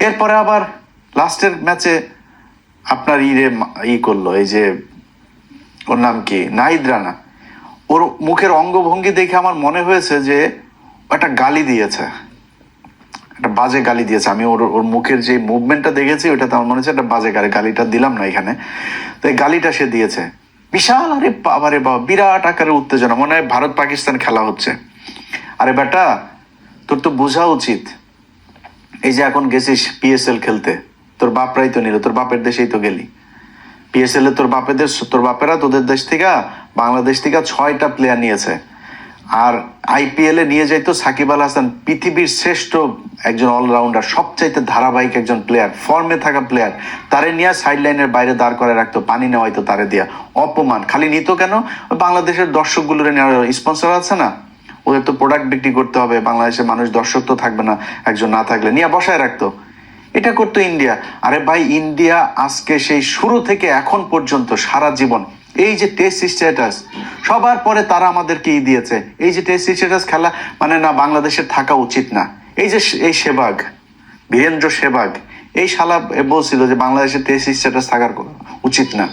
এরপরে আবার লাস্টের ম্যাচে আপনার করলো, এই যে ওর নাম কি, নাহিদ রানা, ওর মুখের অঙ্গভঙ্গি দেখে আমার মনে হয়েছে যে একটা গালি দিয়েছে, একটা বাজে গালি দিয়েছে। আমি ওর ওর মুখের যে মুভমেন্টটা দেখেছি ওটাতে আমার মনে হচ্ছে একটা বাজে গালিটা দিলাম না এখানে, তো এই গালিটা সে দিয়েছে বিশাল, আরে বাবা রে বাবা, বিরাট আকারের উত্তেজনা, মনে হয় ভারত পাকিস্তান খেলা হচ্ছে। আরে বেটা, তোর তো বোঝা উচিত, এই যে এখন গেছিস পিএসএল খেলতে, তোর বাপরাই তো নিল, তোর বাপের দেশেই তো গেলি পিএসএল এ, তোর বাপেরা তোদের দেশ থেকে, বাংলাদেশ থেকে 6টা প্লেয়ার নিয়েছে। আর আইপিএল এ নিয়ে যাইতো সাকিব আল হাসান, পৃথিবীর শ্রেষ্ঠ একজন অলরাউন্ডার, সবচাইতে ধারাবাহিক একজন প্লেয়ার, ফর্মে থাকা প্লেয়ার, তারে নিয়ে সাইড লাইনের বাইরে দাঁড় করে রাখতো, পানি নেওয়াইতো তারে দিয়া। অপমান খালি নিত কেন? বাংলাদেশের দর্শকগুলোর স্পন্সর আছে না, ওদের তো প্রোডাক্ট বিক্রি করতে হবে, বাংলাদেশের মানুষ দর্শক তো থাকবে না একজন না থাকলে, নিয়ে বসায় রাখতো। এটা করতো ইন্ডিয়া। আরে ভাই, ইন্ডিয়া আজকে সেই শুরু থেকে এখন পর্যন্ত সারা জীবন এই যে টেস্ট স্ট্যাটাস, সবার পরে তারা আমাদেরকে দিয়েছে, এই যে টেস্ট স্ট্যাটাস খেলা মানে না বাংলাদেশের থাকা উচিত না। এই যে এই সেবাগ, বীরেন্দ্র সেবাগ, এই শালা বলছিল যে বাংলাদেশের টেস্ট স্ট্যাটাস থাকার উচিত না।